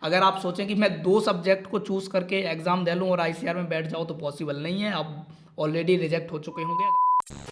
अगर आप सोचें कि मैं 2 सब्जेक्ट को चूज़ करके एग्ज़ाम दे लूँ और आईसीआर में बैठ जाऊँ तो पॉसिबल नहीं है, आप ऑलरेडी रिजेक्ट हो चुके होंगे।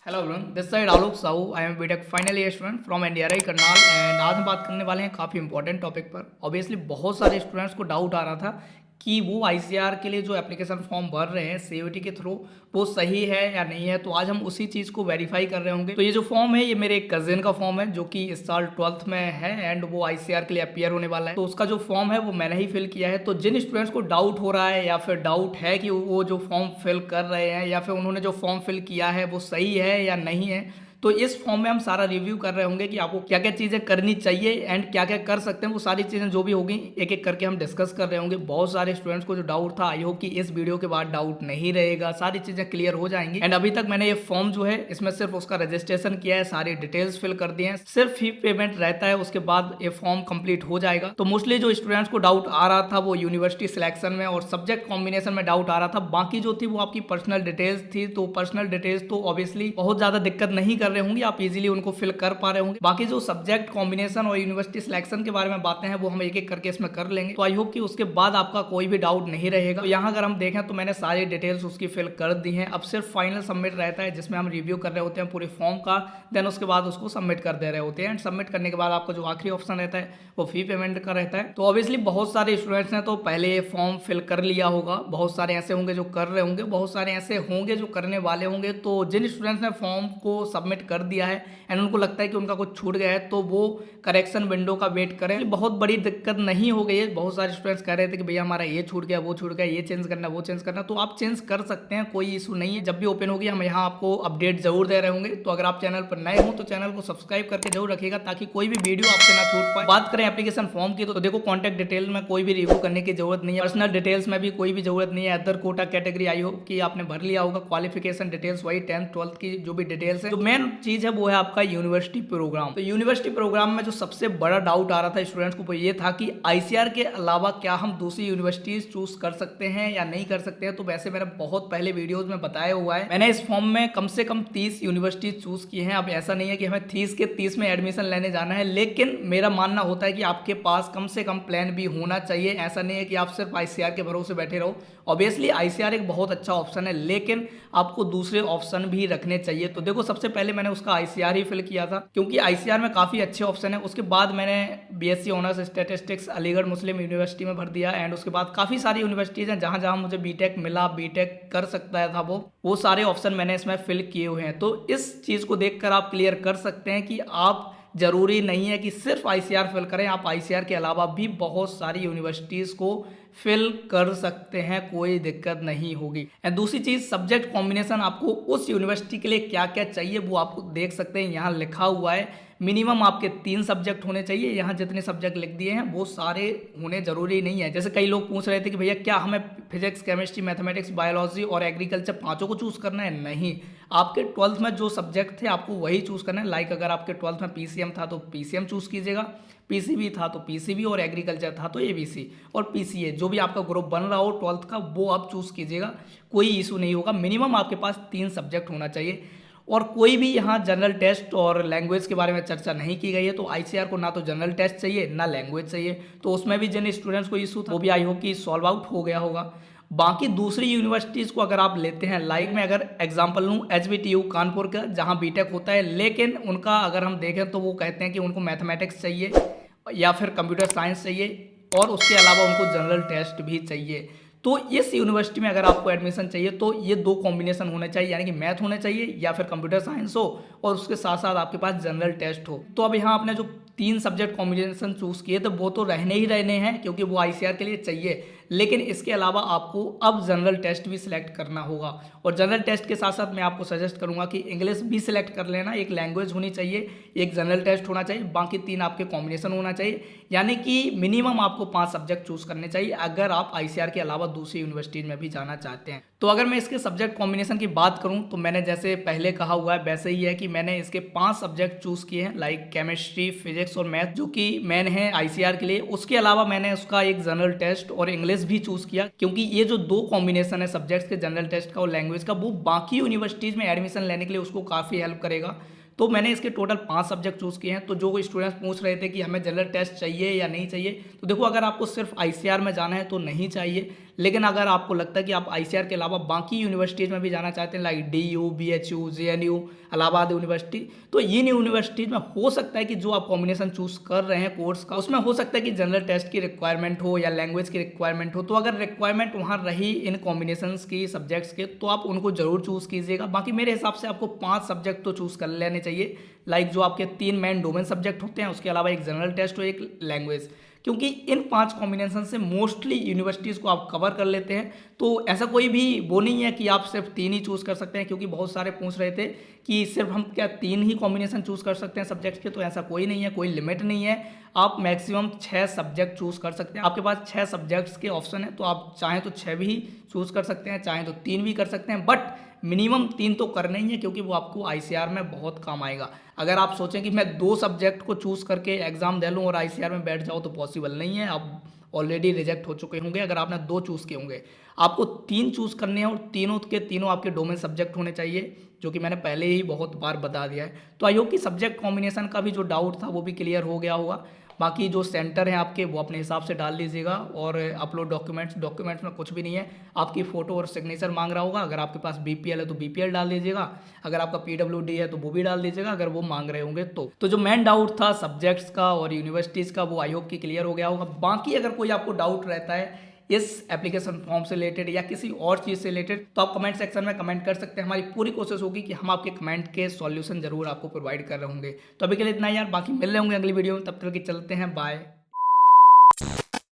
Hello everyone, this side Alok Sahu. I am BTech final year student from NDRI Karnal and आज हम बात करने वाले हैं काफ़ी इंपॉर्टेंट टॉपिक पर। ऑब्वियसली बहुत सारे स्टूडेंट्स को डाउट आ रहा था कि वो आईसीआर के लिए जो एप्लीकेशन फॉर्म भर रहे हैं सीयूईटी के थ्रू वो सही है या नहीं है, तो आज हम उसी चीज़ को वेरीफाई कर रहे होंगे। तो ये जो फॉर्म है ये मेरे एक कजिन का फॉर्म है जो कि इस साल 12th में है एंड वो आईसीआर के लिए अपियर होने वाला है। तो उसका जो फॉर्म है वो मैंने ही फिल किया है। तो जिन स्टूडेंट्स को डाउट हो रहा है या फिर डाउट है कि वो जो फॉर्म फिल कर रहे हैं या फिर उन्होंने जो फॉर्म फिल किया है वो सही है या नहीं है, तो इस फॉर्म में हम सारा रिव्यू कर रहे होंगे कि आपको क्या क्या चीज़ें करनी चाहिए एंड क्या क्या कर सकते हैं। वो सारी चीज़ें जो भी होगी एक एक करके हम डिस्कस कर रहे होंगे। बहुत सारे स्टूडेंट्स को जो डाउट था, आई होप कि इस वीडियो के बाद डाउट नहीं रहेगा, सारी चीज़ें क्लियर हो जाएंगी। एंड अभी तक मैंने ये फॉर्म जो है इसमें सिर्फ उसका रजिस्ट्रेशन किया है, सारी डिटेल्स फिल कर दिए हैं, सिर्फ फी पेमेंट रहता है, उसके बाद ये फॉर्म कंप्लीट हो जाएगा। तो मोस्टली जो स्टूडेंट्स को डाउट आ रहा था वो यूनिवर्सिटी सिलेक्शन में और सब्जेक्ट कॉम्बिनेशन में डाउट आ रहा था। बाकी जो थी वो आपकी पर्सनल डिटेल्स थी। तो पर्सनल डिटेल्स तो ऑब्वियसली बहुत ज़्यादा दिक्कत नहीं कर रहे होंगे, आप इजीली उनको फिल कर पा रहे होंगे। बाकी जो सब्जेक्ट कॉम्बिनेशन और यूनिवर्सिटी सिलेक्शन के बारे में बातें हैं वो हम एक एक करके इसमें कर लेंगे। तो आई होप कि उसके बाद आपका कोई भी डाउट नहीं रहेगा। तो यहाँ अगर हम देखें तो मैंने सारी डिटेल्स उसकी फिल कर दी हैं। अब सिर्फ फाइनल सबमिट रहता है जिसमें हम रिव्यू कर रहे होते हैं पूरे फॉर्म का, देन उसके बाद उसको सबमिट कर दे रहे होते हैं। एंड सबमिट करने के बाद आपका जो आखिरी ऑप्शन रहता है वो फी पेमेंट का रहता है। तो ऑब्वियसली बहुत सारे स्टूडेंट्स ने तो पहले ये फॉर्म फिल कर लिया होगा, बहुत सारे ऐसे होंगे जो कर रहे होंगे, बहुत सारे ऐसे होंगे जो करने वाले होंगे। तो जिन स्टूडेंट्स ने फॉर्म को सबमिट कर दिया है एंड उनको लगता है कि उनका कुछ छूट गया है तो वो करेक्शन विंडो का वेट करें। बहुत बड़ी दिक्कत नहीं हो गई है। बहुत सारे स्टूडेंट्स कह रहे थे कि भैया हमारा ये छूट गया, वो छूट गया, ये चेंज करना, वो चेंज करना, तो आप चेंज कर सकते हैं, कोई इशू नहीं है। जब भी ओपन होगी हम यहाँ आपको अपडेट जरूर दे रहे होंगे। तो अगर आप चैनल पर नए हो तो चैनल को सब्सक्राइब करके जरूर रखिएगा ताकि कोई भी वीडियो आपसे ना छूट पाए। बात करें एप्लीकेशन फॉर्म की तो देखो कॉन्टैक्ट डिटेल में कोई भी रिव्यू करने की जरूरत नहीं है, पर्सनल डिटेल्स में भी कोई भी जरूरत नहीं है। अदर कोटा कैटेगरी आई हो कि आपने भर लिया होगा, क्वालिफिकेशन डिटेल्स वही 10th 12th की जो भी डिटेल्स है। जो मेन चीज है वो है आपका यूनिवर्सिटी प्रोग्राम। तो यूनिवर्सिटी प्रोग्राम में जो सबसे बड़ा डाउट आ रहा था स्टूडेंट्स को वो ये था कि आईसीआर के अलावा क्या हम दूसरी यूनिवर्सिटीज चूज कर सकते हैं या नहीं कर सकते हैं। तो वैसे मैंने बहुत पहले वीडियोस में बताया हुआ है, मैंने इस फॉर्म में कम से कम 30 यूनिवर्सिटीज चूज की हैं। अब ऐसा नहीं है कि हमें 30 के 30 में एडमिशन लेने जाना है, लेकिन मेरा मानना होता है कि आपके पास कम से कम प्लान भी होना चाहिए। ऐसा नहीं है कि आप सिर्फ आईसीआर के भरोसे बैठे रहो। ऑब्वियसली आईसीआर एक बहुत अच्छा ऑप्शन है, लेकिन आपको दूसरे ऑप्शन भी रखने चाहिए। तो देखो सबसे पहले मैंने उसका आईसीआर ही फिल किया था क्योंकि आईसीआर में काफ़ी अच्छे ऑप्शन है। उसके बाद मैंने बीएससी ऑनर्स स्टैटिस्टिक्स अलीगढ़ मुस्लिम यूनिवर्सिटी में भर दिया एंड उसके बाद काफ़ी सारी यूनिवर्सिटीज़ हैं जहाँ जहाँ मुझे बीटेक मिला, बीटेक कर सकता था वो सारे ऑप्शन मैंने इसमें फिल किए हुए हैं। तो इस चीज़ को देखकर आप क्लियर कर सकते हैं कि आप जरूरी नहीं है कि सिर्फ आईसीआर फिल करें, आप आईसीआर के अलावा भी बहुत सारी यूनिवर्सिटीज़ को फिल कर सकते हैं, कोई दिक्कत नहीं होगी। एंड दूसरी चीज़ सब्जेक्ट कॉम्बिनेशन, आपको उस यूनिवर्सिटी के लिए क्या क्या चाहिए वो आपको देख सकते हैं, यहाँ लिखा हुआ है। मिनिमम आपके 3 सब्जेक्ट होने चाहिए। यहाँ जितने सब्जेक्ट लिख दिए हैं वो सारे होने जरूरी नहीं है। जैसे कई लोग पूछ रहे थे कि भैया क्या हमें फिजिक्स, केमिस्ट्री, मैथमेटिक्स, बायोलॉजी और एग्रीकल्चर पांचों को चूज करना है? नहीं, आपके 12th में जो सब्जेक्ट थे आपको वही चूज करना है। लाइक अगर आपके 12th में पीसीएम था तो पीसीएम चूज कीजिएगा, पीसीबी था तो पीसीबी, और एग्रीकल्चर था तो एबीसी, और पीसीए जो भी आपका ग्रुप बन रहा हो 12th का वो आप चूज कीजिएगा, कोई इशू नहीं होगा। मिनिमम आपके पास 3 सब्जेक्ट होना चाहिए। और कोई भी यहाँ जनरल टेस्ट और लैंग्वेज के बारे में चर्चा नहीं की गई है। तो आईसीआर को ना तो जनरल टेस्ट चाहिए ना लैंग्वेज चाहिए। तो उसमें भी जिन स्टूडेंट्स को इशू था वो भी आई होप कि सॉल्व आउट हो गया होगा। बाकी दूसरी यूनिवर्सिटीज़ को अगर आप लेते हैं, लाइक मैं अगर एग्जांपल लूँ एचबीटीयू कानपुर का जहाँ बीटेक होता है, लेकिन उनका अगर हम देखें तो वो कहते हैं कि उनको मैथमेटिक्स चाहिए या फिर कंप्यूटर साइंस चाहिए और उसके अलावा उनको जनरल टेस्ट भी चाहिए। तो इस यूनिवर्सिटी में अगर आपको एडमिशन चाहिए तो ये 2 कॉम्बिनेशन होने चाहिए, यानी कि मैथ होने चाहिए या फिर कंप्यूटर साइंस हो और उसके साथ साथ आपके पास जनरल टेस्ट हो। तो अब यहाँ आपने जो 3 सब्जेक्ट कॉम्बिनेशन चूज किए तो वो तो रहने ही रहने हैं क्योंकि वो आईसीआर के लिए चाहिए, लेकिन इसके अलावा आपको अब जनरल टेस्ट भी सिलेक्ट करना होगा। और जनरल टेस्ट के साथ साथ मैं आपको सजेस्ट करूंगा कि इंग्लिश भी सिलेक्ट कर लेना। एक लैंग्वेज होनी चाहिए, एक जनरल टेस्ट होना चाहिए, बाकी 3 आपके कॉम्बिनेशन होना चाहिए, यानी कि मिनिमम आपको 5 सब्जेक्ट चूज करने चाहिए अगर आप आईसीआर के अलावा दूसरी यूनिवर्सिटी में भी जाना चाहते हैं। तो अगर मैं इसके सब्जेक्ट कॉम्बिनेशन की बात करूं तो मैंने जैसे पहले कहा हुआ है वैसे ही है कि मैंने इसके 5 सब्जेक्ट चूज किए हैं, लाइक केमिस्ट्री, फिजिक्स और मैथ, जो कि मेन है आईसीआर के लिए। उसके अलावा मैंने उसका एक जनरल टेस्ट और इंग्लिश भी चूज किया क्योंकि ये जो 2 कॉम्बिनेशन है सब्जेक्ट्स के, जनरल टेस्ट का और लैंग्वेज का, वो बाकी यूनिवर्सिटीज में एडमिशन लेने के लिए उसको काफ़ी हेल्प करेगा। तो मैंने इसके टोटल 5 सब्जेक्ट चूज़ किए हैं। तो जो स्टूडेंट्स पूछ रहे थे कि हमें जनरल टेस्ट चाहिए या नहीं चाहिए, तो देखो अगर आपको सिर्फ आईसीआर में जाना है तो नहीं चाहिए, लेकिन अगर आपको लगता है कि आप आईसीआर के अलावा बाकी यूनिवर्सिटीज़ में भी जाना चाहते हैं like DU, BHU, JNU, Allahabad university, तो इन यूनिवर्सिटीज़ में हो सकता है कि जो आप कॉम्बिनेशन चूज़ कर रहे हैं कोर्स का, उसमें हो सकता है कि जनरल टेस्ट की रिक्वायरमेंट हो या लैंग्वेज की रिक्वायरमेंट हो। तो अगर रिक्वायरमेंट वहाँ रही इन कॉम्बिनेशंस की सब्जेक्ट्स के, तो आप उनको जरूर चूज़ कीजिएगा। बाकी मेरे हिसाब से आपको 5 सब्जेक्ट तो चूज़ कर लेने चाहिए, लाइक जो आपके 3 मेन डोमेन सब्जेक्ट होते हैं, उसके अलावा एक जनरल टेस्ट और एक लैंग्वेज, क्योंकि इन 5 कॉम्बिनेशन से मोस्टली यूनिवर्सिटीज़ को आप कवर कर लेते हैं। तो ऐसा कोई भी वो नहीं है कि आप सिर्फ 3 ही चूज़ कर सकते हैं, क्योंकि बहुत सारे पूछ रहे थे कि सिर्फ हम क्या 3 ही कॉम्बिनेशन चूज़ कर सकते हैं सब्जेक्ट्स के, तो ऐसा कोई नहीं है, कोई लिमिट नहीं है। आप मैक्सिमम 6 सब्जेक्ट चूज़ कर सकते हैं। आपके पास 6 सब्जेक्ट्स के ऑप्शन है, तो आप चाहें तो 6 भी चूज़ कर सकते हैं, चाहें तो 3 भी कर सकते हैं, बट मिनिमम 3 तो करना ही है, क्योंकि वो आपको आईसीआर में बहुत काम आएगा। अगर आप सोचें कि मैं 2 सब्जेक्ट को चूज़ करके एग्जाम दे लूँ और आईसीआर में बैठ जाऊँ, तो पॉसिबल नहीं है। आप ऑलरेडी रिजेक्ट हो चुके होंगे अगर आपने 2 चूज़ किए होंगे। आपको 3 चूज़ करने हैं और तीनों के तीनों आपके डोमेन सब्जेक्ट होने चाहिए, जो कि मैंने पहले ही बहुत बार बता दिया है। तो आई होप कि सब्जेक्ट कॉम्बिनेशन का भी जो डाउट था वो भी क्लियर हो गया होगा। बाकी जो सेंटर हैं आपके, वो अपने हिसाब से डाल लीजिएगा। और अपलोड डॉक्यूमेंट्स में कुछ भी नहीं है, आपकी फ़ोटो और सिग्नेचर मांग रहा होगा। अगर आपके पास बीपीएल है तो बीपीएल डाल दीजिएगा, अगर आपका पीडब्ल्यूडी है तो वो भी डाल दीजिएगा, अगर वो मांग रहे होंगे तो जो मेन डाउट था सब्जेक्ट्स का और यूनिवर्सिटीज़ का, वो आई होप कि क्लियर हो गया होगा। बाकी अगर कोई आपको डाउट रहता है इस एप्लीकेशन फॉर्म से रिलेटेड या किसी और चीज़ से रिलेटेड, तो आप कमेंट सेक्शन में कमेंट कर सकते हैं। हमारी पूरी कोशिश होगी कि हम आपके कमेंट के सॉल्यूशन जरूर आपको प्रोवाइड कर रहे होंगे। तो अभी के लिए इतना ही यार, बाकी मिल रहे होंगे अगली वीडियो में, तब तक के चलते हैं, बाय।